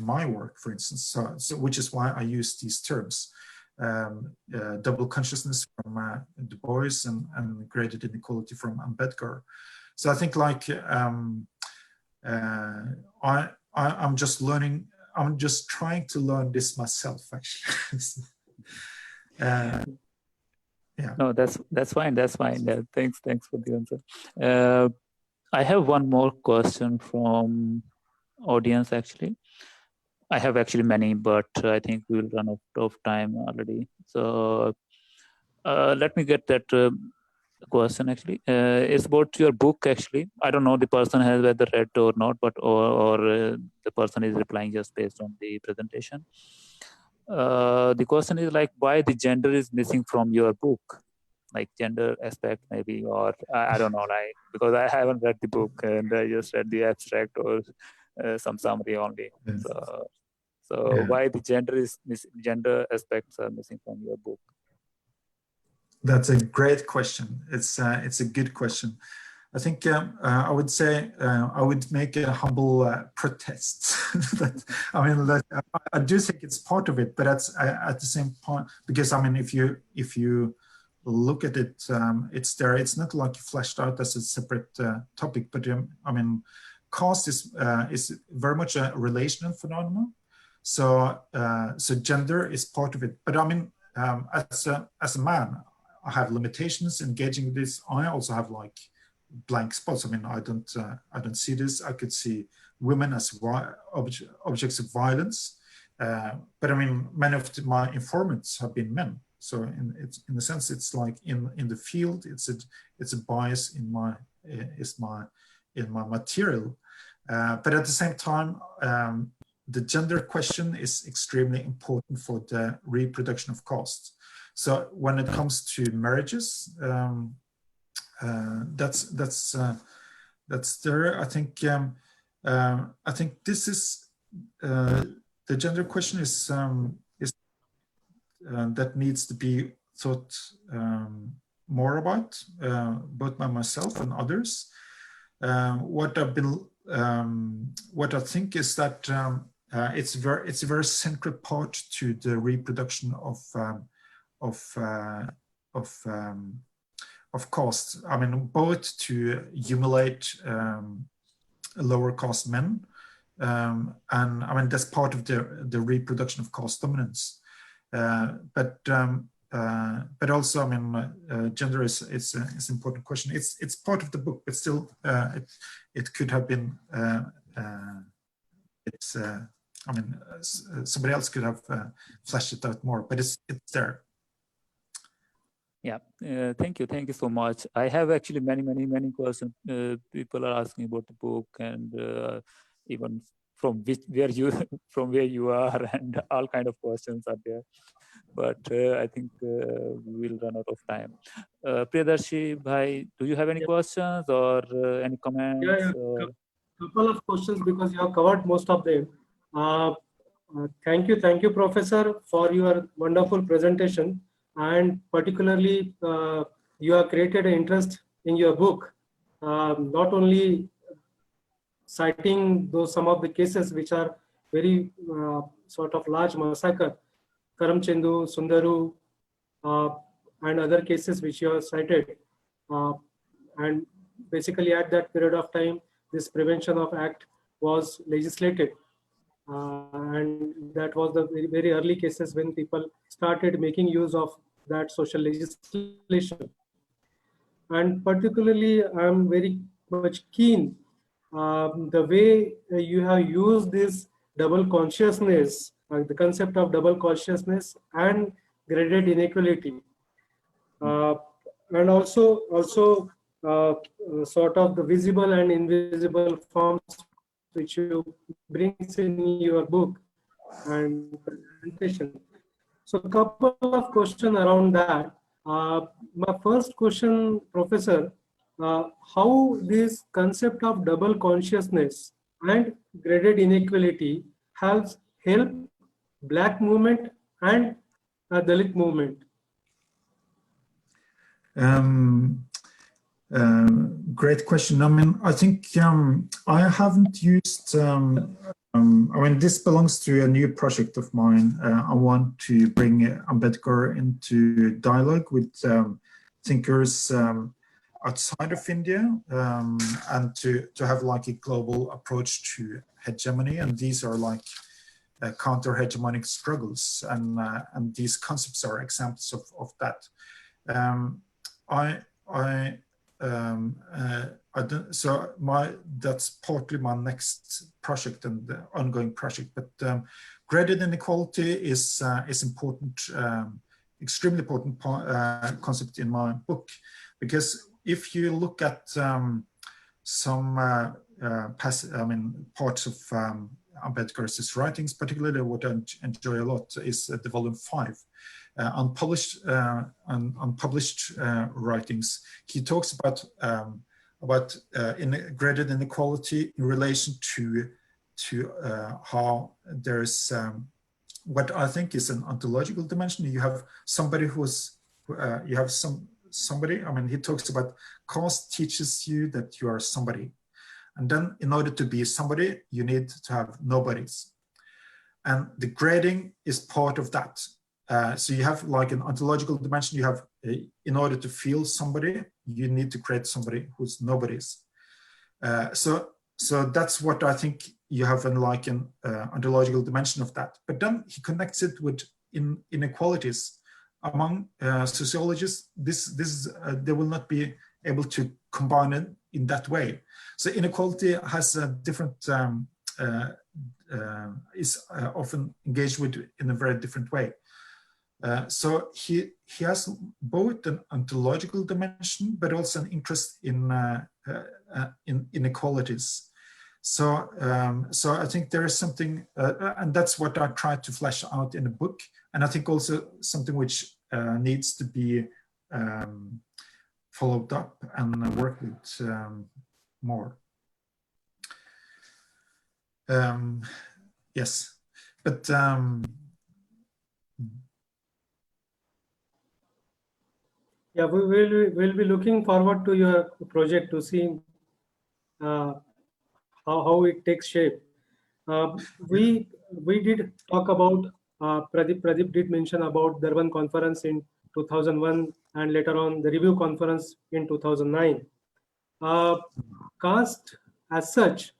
my work, for instance. So which is why I use these terms, double consciousness from Du Bois and graded inequality from Ambedkar. So I think like I'm just learning. I'm just trying to learn this myself, actually. Yeah. No, that's fine. That's fine. Yeah, thanks for the answer. I have one more question from audience, actually. I have actually many, but I think we will run out of time already. So let me get that question, actually. It's about your book, actually. I don't know the person has whether read or not, but or the person is replying just based on the presentation. The question is like, why the gender is missing from your book? Like gender aspect maybe, or I don't know, like, because I haven't read the book and I just read the abstract or some summary only. Yes. So Yeah. why the gender aspects are missing from your book? That's a great question. It's a good question. I think I would say I would make a humble protest. I do think it's part of it, but that's at the same point, because I mean, if you look at it, it's there. It's not like fleshed out as a separate topic, but I mean, caste is very much a relational phenomenon. So gender is part of it. But I mean, as a man, I have limitations engaging with this. I also have like blank spots. I mean, I don't see this. I could see women as objects of violence, but I mean, many of my informants have been men. So in a sense, it's like in the field, it's a bias in my material. But at the same time, the gender question is extremely important for the reproduction of caste. So when it comes to marriages, that's there. I think this is the gender question is that needs to be thought more about, both by myself and others. What I think is that it's a very central part to the reproduction of caste. I mean, both to humiliate lower caste men, and I mean that's part of the reproduction of caste dominance. But also, I mean, gender is an important question. It's part of the book, but still, it could have been. I mean, somebody else could have fleshed it out more, but it's there. Yeah, thank you so much. I have actually many questions. People are asking about the book, and even from where you are, and all kind of questions are there. But I think we will run out of time. Priyadarshi Bhai, do you have any questions or any comments? Yeah. Couple of questions, because you have covered most of them. Thank you, Professor, for your wonderful presentation, and particularly you have created an interest in your book, not only citing some of the cases which are very sort of large massacre, Karamchendu, Sundaru, and other cases which you have cited, and basically at that period of time, this Prevention of Act was legislated, and that was the very early cases when people started making use of that social legislation. And particularly, I'm very much keen the way you have used this double consciousness, the concept of double consciousness, and graded inequality, and also sort of the visible and invisible forms which you bring in your book and presentation. So a couple of questions around that. My first question, Professor, how this concept of double consciousness and graded inequality has helped Black movement and Dalit movement? Great question. I mean, I think I haven't used, I mean, this belongs to a new project of mine. I want to bring Ambedkar into dialogue with thinkers outside of India, and to have like a global approach to hegemony. And these are like counter-hegemonic struggles, and these concepts are examples of that. That's partly my next project and the ongoing project. But graded inequality is important, extremely important concept in my book, because if you look at some parts of Ambedkar's writings, particularly what I enjoy a lot is the volume 5. Unpublished writings. He talks about graded inequality in relation to how there's what I think is an ontological dimension. You have somebody somebody. I mean, he talks about caste teaches you that you are somebody, and then in order to be somebody, you need to have nobodies, and the grading is part of that. So you have like an ontological dimension. You have, in order to feel somebody, you need to create somebody who's nobody's. So that's what I think you have in like an ontological dimension of that. But then he connects it with inequalities among sociologists. They will not be able to combine it in that way. So inequality has a different is often engaged with in a very different way. So he has both an ontological dimension, but also an interest in inequalities. So I think there is something, and that's what I tried to flesh out in the book. And I think also something which needs to be followed up and worked with more. Yes, but yeah, we'll be looking forward to your project to see how it takes shape. We did talk about Pradeep did mention about Durban conference in 2001 and later on the review conference in 2009. Caste as such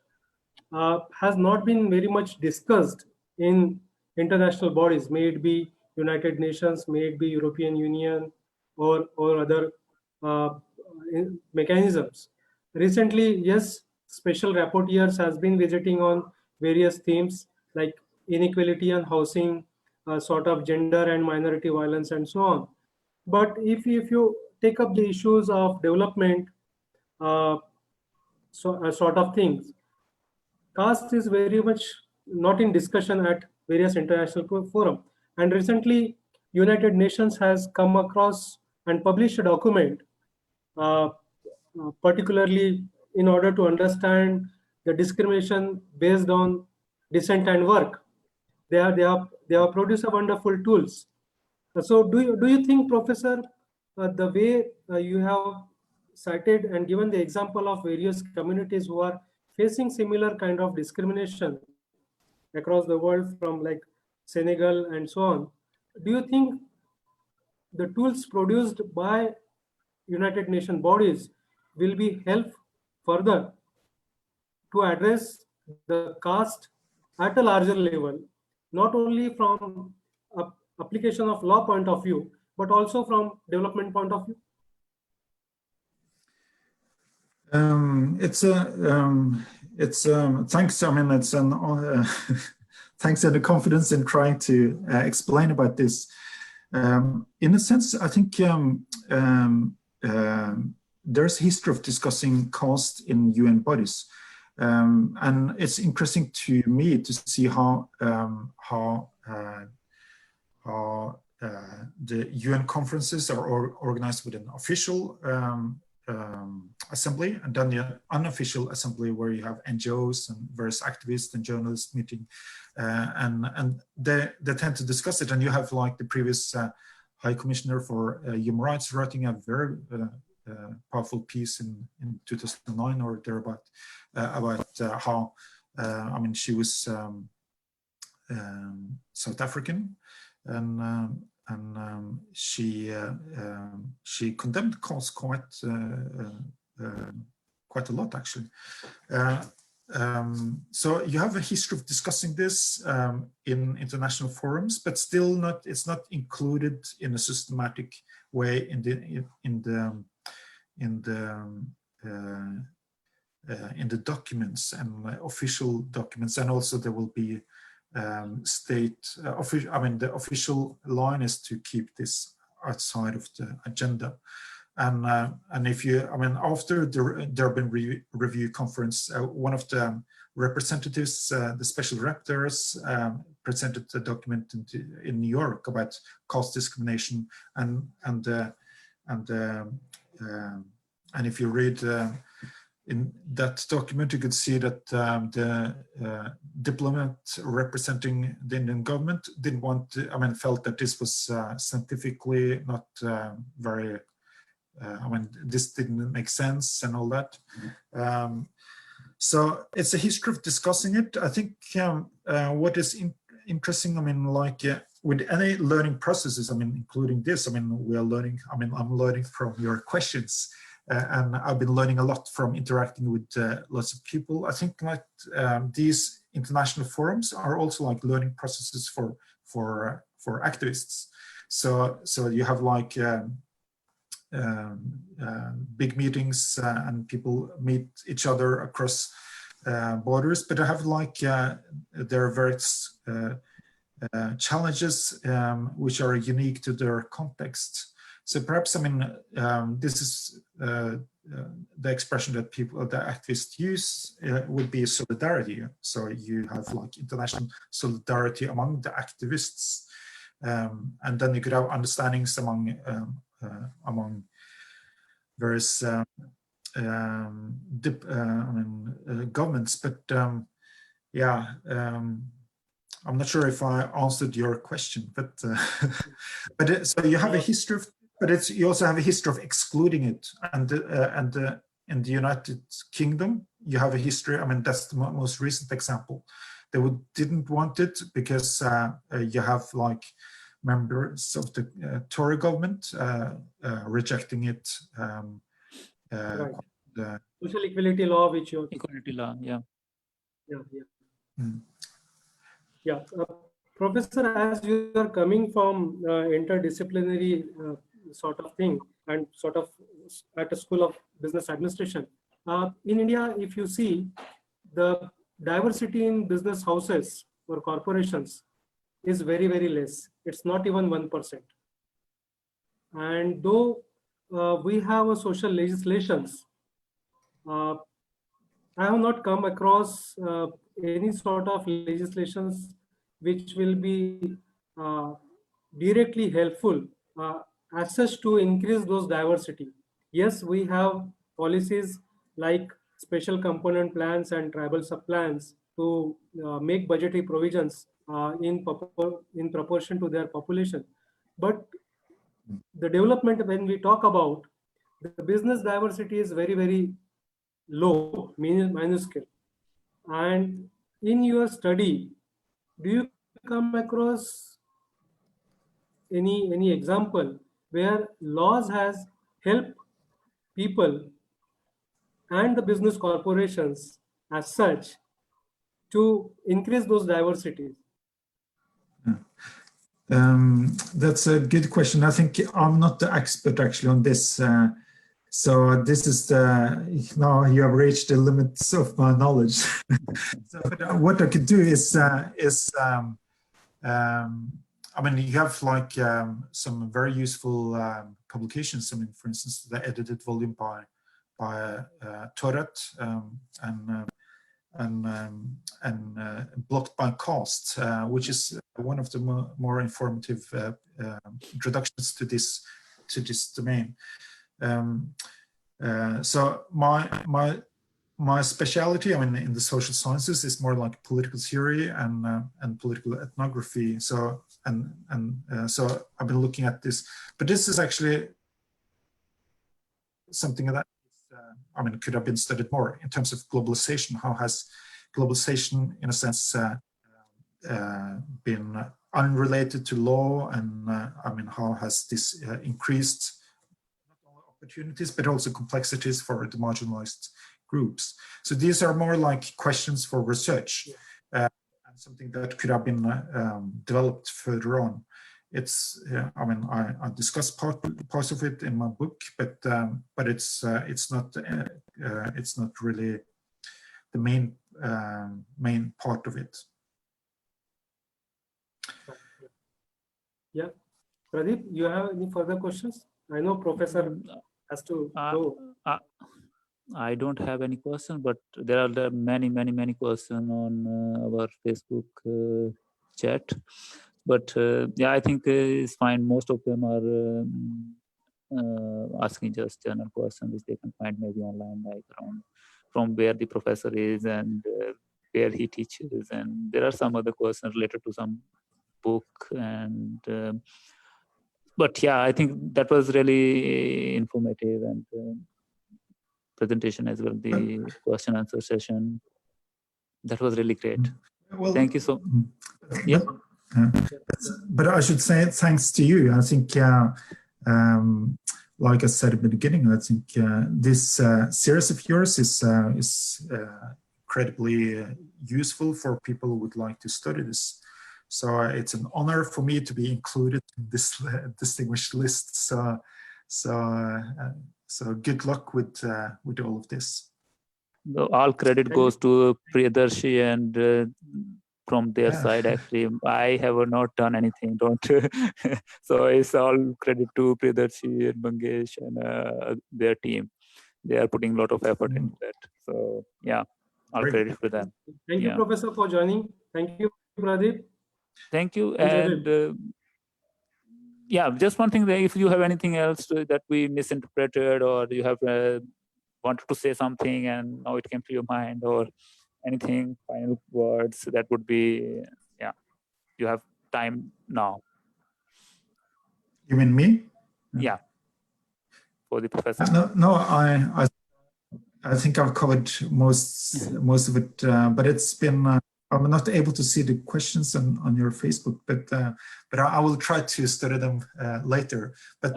has not been very much discussed in international bodies, may it be United Nations, may it be European Union, or other mechanisms. Recently, yes, special rapporteurs has been visiting on various themes like inequality and housing, sort of gender and minority violence, and so on. But if you take up the issues of development, sort of things, caste is very much not in discussion at various international forums. And recently, United Nations has come across and published a document, particularly in order to understand the discrimination based on descent and work. They have produced a wonderful tools. So do you think, Professor, the way you have cited and given the example of various communities who are facing similar kind of discrimination across the world, from like Senegal and so on, do you think the tools produced by United Nations bodies will be help further to address the caste at a larger level, not only from application of law point of view, but also from development point of view? Thanks. I mean, it's an thanks for the confidence in trying to explain about this. In a sense, I think there's a history of discussing caste in UN bodies. And it's interesting to me to see how the UN conferences are organized with an official assembly, and then the unofficial assembly where you have NGOs and various activists and journalists meeting, and they tend to discuss it. And you have like the previous High Commissioner for Human Rights writing a very powerful piece in 2009 or thereabout about how I mean, she was South African, and she condemned caste quite a lot, actually. So you have a history of discussing this in international forums, but still not. It's not included in a systematic way in the documents and official documents, and also there will be the official line is to keep this outside of the agenda. And if you, I mean, after there have been review conference, one of the representatives, the special rapporteurs, presented a document in New York about caste discrimination, and if you read in that document, you could see that the diplomat representing the Indian government didn't want to, I mean, felt that this was scientifically not very, I mean, this didn't make sense and all that. So it's a history of discussing it. I think what is interesting, I mean, like with any learning processes, I mean, including this, I mean, we are learning, I mean, I'm learning from your questions. And I've been learning a lot from interacting with lots of people. I think like these international forums are also like learning processes for activists. So you have like big meetings and people meet each other across borders. But I have like there are various challenges which are unique to their context. So perhaps, I mean, this is the expression that people, the activists use would be solidarity. So you have like international solidarity among the activists, and then you could have understandings among various governments. But yeah, I'm not sure if I answered your question, but so you have a history of. But you also have a history of excluding it, and in the United Kingdom, you have a history. I mean, that's the most recent example. They didn't want it because you have like members of the Tory government rejecting it. Right. The social equality law, which you equality law, yeah. Professor, as you are coming from interdisciplinary sort of thing and sort of at a school of business administration, in India, if you see, the diversity in business houses or corporations is very, very less. It's not even 1%. And though we have a social legislations, I have not come across any sort of legislations which will be directly helpful as such to increase those diversity. Yes, we have policies like special component plans and tribal sub-plans to make budgetary provisions in proportion to their population. But the development, when we talk about the business diversity, is very, very low, minuscule. And in your study, do you come across any example where laws has helped people and the business corporations as such to increase those diversities? That's a good question. I think I'm not the expert actually on this. So this is now you have reached the limits of my knowledge. So, but what I could do is I mean, you have like some very useful publications. I mean, for instance, the edited volume by Toret and Blocked by Caste, which is one of the more informative introductions to this domain. So my specialty, I mean, in the social sciences, is more like political theory and political ethnography. So so I've been looking at this, but this is actually something that I mean could have been studied more in terms of globalization. How has globalization, in a sense, been unrelated to law, and I mean, how has this increased not only opportunities but also complexities for the marginalized groups? So these are more like questions for research, and something that could have been developed further on. It's I mean, I discussed parts of it in my book, but it's not really the main part of it. Yeah, Pradeep, you have any further questions? I know Professor has to go. I don't have any question, but there are many questions on our Facebook chat. But yeah, I think it's fine. Most of them are asking just general questions which they can find maybe online, like around from where the professor is and where he teaches. And there are some other questions related to some book. And but yeah, I think that was really informative and presentation as well. The question answer session, that was really great. Well, thank you so much. Yeah. But I should say thanks to you. I think, like I said at the beginning, I think this series of yours is incredibly useful for people who would like to study this. So it's an honor for me to be included in this distinguished list. So good luck with all of this. All credit goes to Priyadarshi and from their side. Actually, I have not done anything. Don't. So it's all credit to Priyadarshi and Mangesh and their team. They are putting a lot of effort into that. So yeah, all credit to them. Thank you, Professor, for joining. Thank you, Pradeep. Thank you. And yeah, just one thing, if you have anything else that we misinterpreted, or you have wanted to say something and now it came to your mind, or anything, final words, that would be, yeah, you have time now. You mean me? Yeah, for the professor. No, I think I've covered most of it, but it's been I'm not able to see the questions on your Facebook, but I will try to study them later. But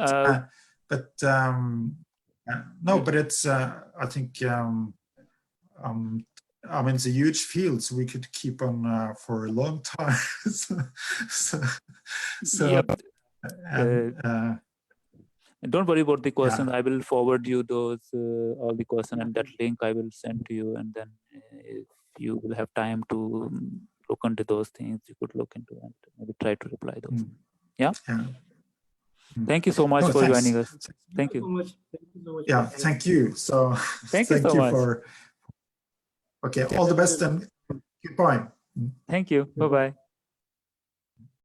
no, but it's I think I mean, it's a huge field, so we could keep on for a long time. Yep. Don't worry about the questions. I will forward you those all the questions, and that link I will send to you. And then if you will have time to look into those things, you could look into and maybe try to reply those. Yeah. Thank you so much for joining us. Thank you. Thank you so much. Yeah, thank you. So thank you so much. Okay, all the best and goodbye. Thank you. Bye-bye.